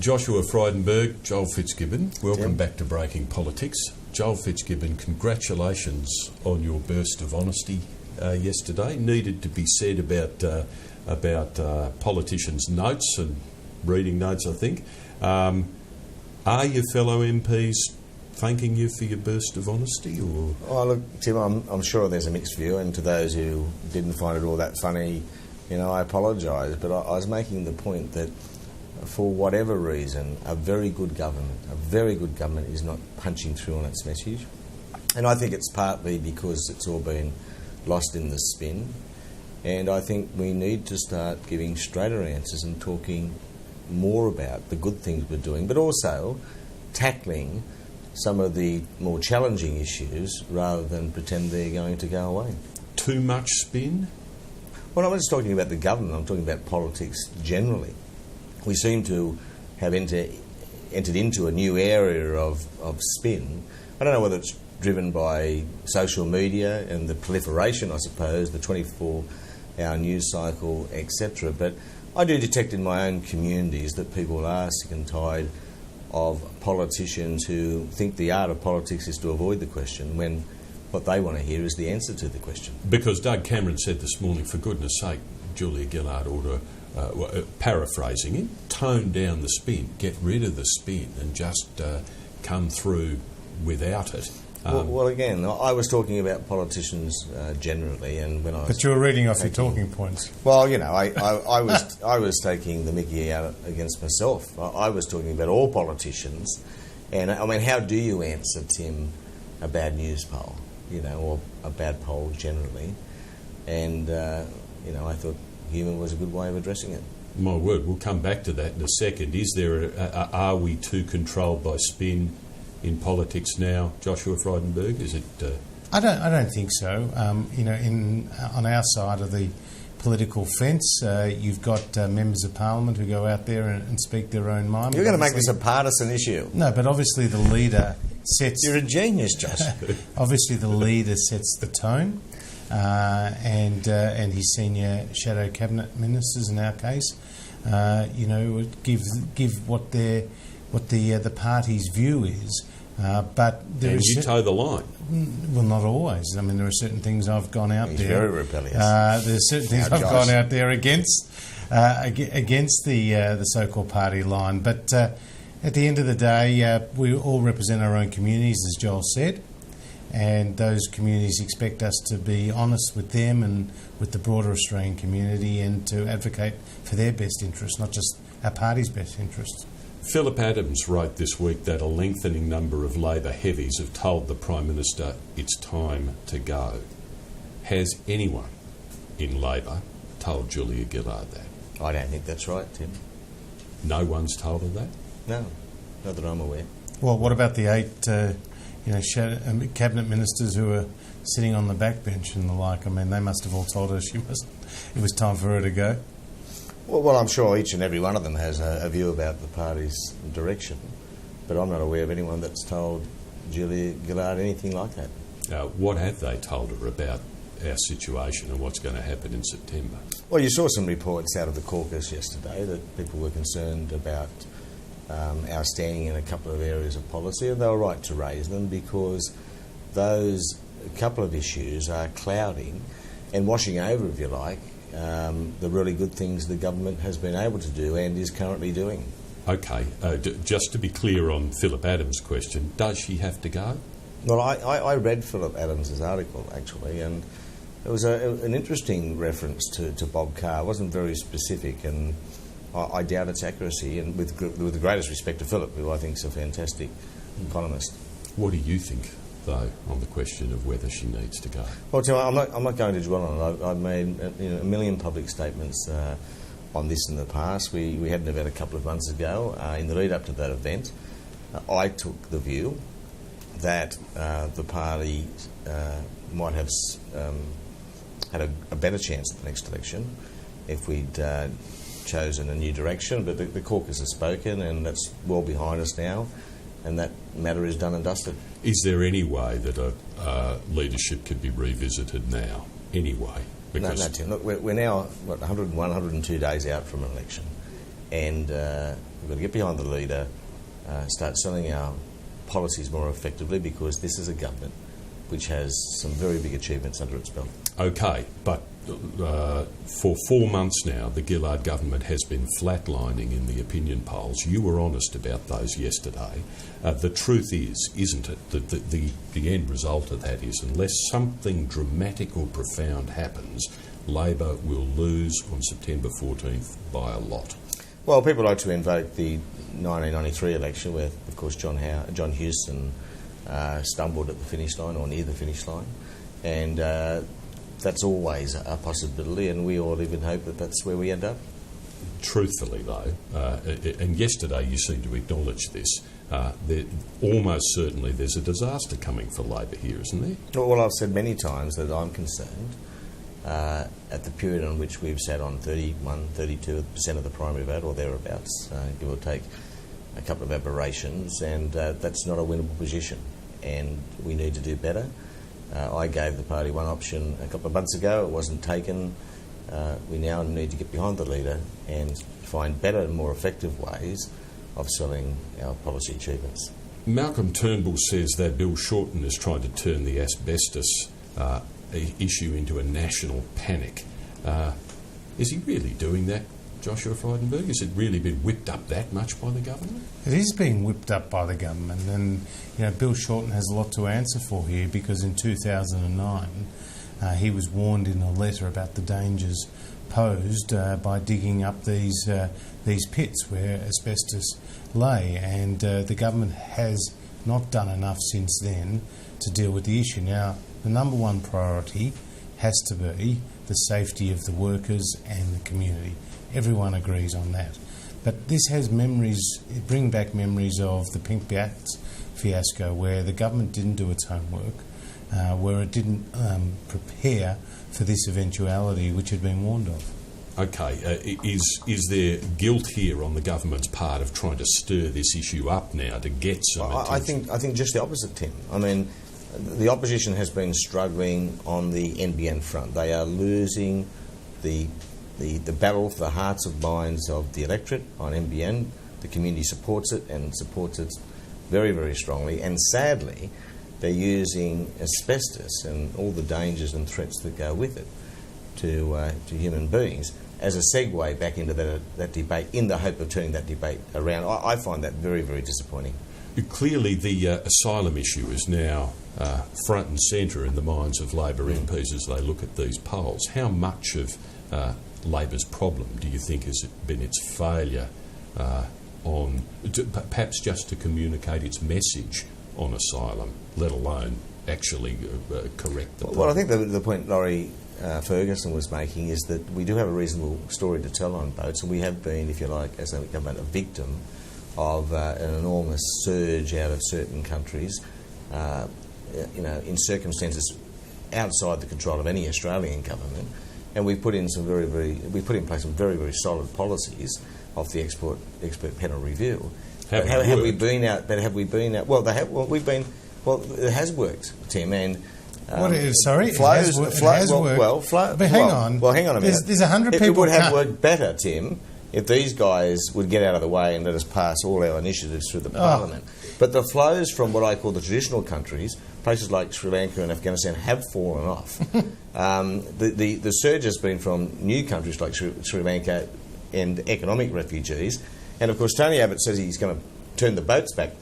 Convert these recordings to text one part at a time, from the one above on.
Joshua Frydenberg, Joel Fitzgibbon, welcome back to Breaking Politics. Joel Fitzgibbon, congratulations on your burst of honesty yesterday. Needed to be said about politicians' notes and reading notes, I think. Are your fellow MPs thanking you for your burst of honesty? Or? Oh, look, Tim, I'm sure there's a mixed view, and to those who didn't find it all that funny, I apologise, but I was making the point that for whatever reason, a very good government is not punching through on its message. And I think it's partly because it's all been lost in the spin. And I think we need to start giving straighter answers and talking more about the good things we're doing, but also tackling some of the more challenging issues rather than pretend they're going to go away. Too much spin? Well, I'm not just talking about the government, I'm talking about politics generally. We seem to have entered into a new area of spin. I don't know whether it's driven by social media and the proliferation, I suppose, the 24-hour news cycle, etc. But I do detect in my own communities that people are sick and tired of politicians who think the art of politics is to avoid the question when what they want to hear is the answer to the question. Because Doug Cameron said this morning, for goodness sake, Julia Gillard ought to, paraphrasing him, tone down the spin, get rid of the spin and just come through without it. Well, again, I was talking about politicians generally, and when I was... But you were reading off your talking points. Well, I was taking the mickey out against myself. I was talking about all politicians, and I mean, how do you answer, Tim, a bad news poll, or a bad poll generally? And I thought humour was a good way of addressing it. My word, we'll come back to that in a second. Is there? Are we too controlled by spin in politics now, Joshua Frydenberg? Is it? I don't think so. On our side of the political fence, you've got members of Parliament who go out there and speak their own mind. You're going to make this a partisan issue. No, but obviously the leader sets. You're a genius, Josh. Obviously, the leader sets the tone, and his senior shadow cabinet ministers, in our case, give what the party's view is. But there and is you toe the line. Well, not always. I mean, there are certain things I've gone out He's there. very rebellious. There's certain things I've gone out there against the so-called party line. But at the end of the day, we all represent our own communities, as Joel said, and those communities expect us to be honest with them and with the broader Australian community and to advocate for their best interests, not just our party's best interests. Philip Adams wrote this week that a lengthening number of Labor heavies have told the Prime Minister it's time to go. Has anyone in Labor told Julia Gillard that? I don't think that's right, Tim. No one's told her that? No, not that I'm aware. Well, what about the 8 cabinet ministers who are sitting on the backbench and the like? I mean, they must have all told her it was time for her to go. Well, I'm sure each and every one of them has a view about the party's direction, but I'm not aware of anyone that's told Julia Gillard anything like that. What have they told her about our situation and what's going to happen in September? Well, you saw some reports out of the caucus yesterday that people were concerned about our standing in a couple of areas of policy, and they were right to raise them because those couple of issues are clouding and washing over, if you like, the really good things the government has been able to do and is currently doing. OK, just to be clear on Philip Adams' question, does she have to go? Well, I read Philip Adams' article, actually, and it was an interesting reference to Bob Carr. It wasn't very specific, and I doubt its accuracy, and with the greatest respect to Philip, who I think is a fantastic economist. What do you think, though, on the question of whether she needs to go? Well, Tim, I'm not going to dwell on it. I've made a million public statements on this in the past. We had an event a couple of months ago. In the lead up to that event, I took the view that the party might have had a better chance at the next election if we'd chosen a new direction. But the caucus has spoken, and that's well behind us now, and that matter is done and dusted. Is there any way that leadership could be revisited now? Any way? No, Tim. Look, we're now, 101, 102 days out from an election. and we've got to get behind the leader, start selling our policies more effectively, because this is a government which has some very big achievements under its belt. Okay, but for 4 months now, the Gillard government has been flatlining in the opinion polls. You were honest about those yesterday. The truth is, isn't it, that the end result of that is, unless something dramatic or profound happens, Labor will lose on September 14th by a lot? Well, people like to invoke the 1993 election where, of course, John Hewson stumbled at the finish line, or near the finish line, and that's always a possibility, and we all live in hope that that's where we end up. Truthfully, though, and yesterday you seem to acknowledge this, almost certainly there's a disaster coming for Labor here, isn't there? Well, I've said many times that I'm concerned at the period on which we've sat on 32% of the primary vote, or thereabouts, give or take a couple of aberrations, and that's not a winnable position, and we need to do better. I gave the party one option a couple of months ago. It wasn't taken. We now need to get behind the leader and find better and more effective ways of selling our policy achievements. Malcolm Turnbull says that Bill Shorten is trying to turn the asbestos issue into a national panic. Is he really doing that, Joshua Frydenberg? Has it really been whipped up that much by the government? It is being whipped up by the government, and Bill Shorten has a lot to answer for here, because in 2009 he was warned in a letter about the dangers posed by digging up these pits where asbestos lay, and the government has not done enough since then to deal with the issue. Now, the number one priority has to be the safety of the workers and the community. Everyone agrees on that. But this has bring back memories of the Pink Bats fiasco, where the government didn't do its homework, where it didn't prepare for this eventuality which had been warned of. Okay, is there guilt here on the government's part of trying to stir this issue up now to get some attention? I think just the opposite, Tim. I mean, the opposition has been struggling on the NBN front. They are losing the battle for the hearts and minds of the electorate on NBN. The community supports it, and supports it very, very strongly. And sadly, they're using asbestos and all the dangers and threats that go with it to human beings as a segue back into that debate, in the hope of turning that debate around. I find that very, very disappointing. Clearly, the asylum issue is now front and centre in the minds of Labor MPs as they look at these polls. How much of Labor's problem do you think has been its failure perhaps just to communicate its message on asylum, let alone actually correct the problem? Well, I think the point Laurie Ferguson was making is that we do have a reasonable story to tell on boats, and we have been, if you like, as a government, a victim of an enormous surge out of certain countries, in circumstances outside the control of any Australian government. And we've put in place some very, very solid policies off the expert panel review. Have we been out? Well, it has worked, Tim. And sorry, flows, it has worked. But hang on. Well, hang on a minute. There's 100 people. It would have worked better, Tim, if these guys would get out of the way and let us pass all our initiatives through the Parliament. But the flows from what I call the traditional countries, places like Sri Lanka and Afghanistan, have fallen off. The surge has been from new countries like Sri Lanka and economic refugees. And of course, Tony Abbott says he's going to turn the boats back.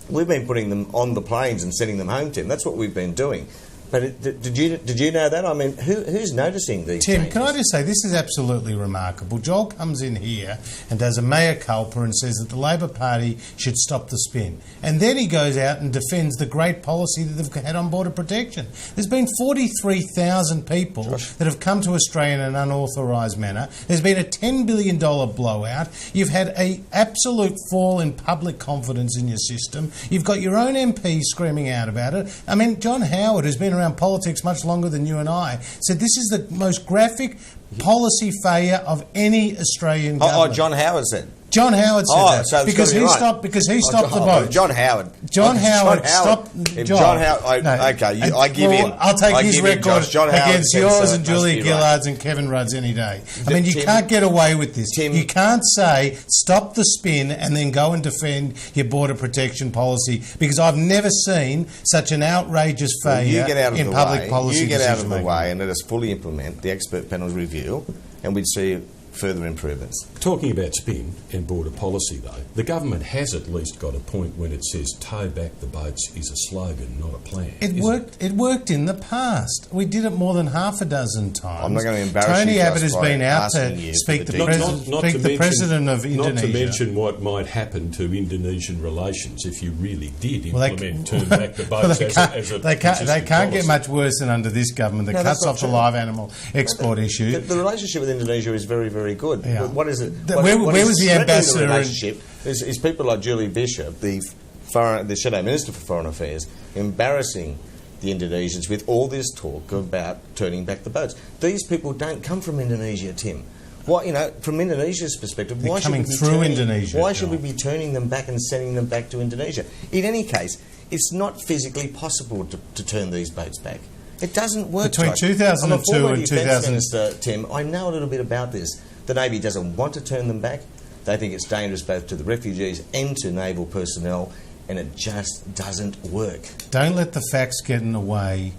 We've been putting them on the planes and sending them home, Tim. That's what we've been doing. But did you know that? I mean, who's noticing these Tim, changes? can I just say, this is absolutely remarkable. Joel comes in here and does a mea culpa and says that the Labor Party should stop the spin. And then he goes out and defends the great policy that they've had on border protection. There's been 43,000 people that have come to Australia in an unauthorised manner. There's been a $10 billion blowout. You've had an absolute fall in public confidence in your system. You've got your own MP screaming out about it. I mean, John Howard, who's been around politics much longer than you and I, said this is the most graphic policy failure of any Australian government. John Howard said. John Howard said Oh, that so it's because gotta be he right. stopped Oh, the boat. John Howard. John Okay, Howard stopped. If John Howard, I give him. I'll take I his give him record Josh. John Howard against said yours so, and it must Julia be right. Gillard's and Kevin Rudd's any day. I mean, you Tim- can't get away with this. Tim- You can't say stop the spin and then go and defend your border protection policy because I've never seen such an outrageous failure You get out of in the public way. policy. You get out of the decision-making. way and let us fully implement the expert panel's review, and we'd see further improvements. Talking about spin and border policy, though, the government has at least got a point when it says tow back the boats is a slogan, not a plan. It isn't worked. It worked in the past. We did it more than half a dozen times. I'm not going to embarrass Tony you, Abbott Josh, has by been out asking to you speak for the the president, details. speak the president of Indonesia. Not to mention what might happen to Indonesian relations if you really did Well, implement turn back the boats as a they can't consistent get policy. much worse than under this government that No, that's cuts not off the true. live animal export issue. The relationship with Indonesia is very, very good. Yeah. What is it? Where was the ambassador in- relationship is people like Julie Bishop, the Shadow Minister for Foreign Affairs, embarrassing the Indonesians with all this talk about turning back the boats. These people don't come from Indonesia, Tim. Why, from Indonesia's perspective, They're why should we coming be through turning, Indonesia, Why should we John. be turning them back and sending them back to Indonesia? In any case, it's not physically possible to turn these boats back. It doesn't work. Between Josh. 2002 I'm a former and defence 2000 minister, Tim. I know a little bit about this. The Navy doesn't want to turn them back. They think it's dangerous both to the refugees and to naval personnel, and it just doesn't work. Don't let the facts get in the way,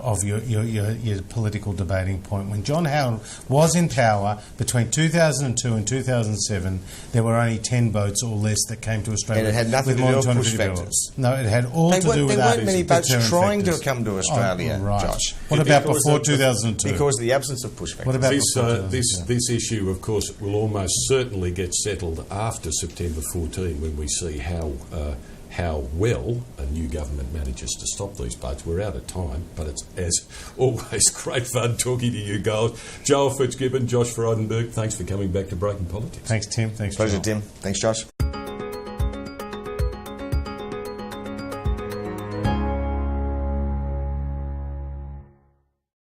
of your political debating point. When John Howard was in power between 2002 and 2007, there were only 10 boats or less that came to Australia. And it had nothing with to more do than with push 250 factors. No, it had all to do with There weren't many boats deterrent trying factors. to come to Australia, Oh, right. Josh. What about Because before of 2002? Because of the absence of push factors. What about This, before this 2002? this issue, of course, will almost certainly get settled after September 14 when we see how well a new government manages to stop these boats. We're out of time, but it's, as always, great fun talking to you guys. Joel Fitzgibbon, Josh Frydenberg, thanks for coming back to Breaking Politics. Thanks, Tim. Thanks, Pleasure, Joel. Tim. Thanks, Josh.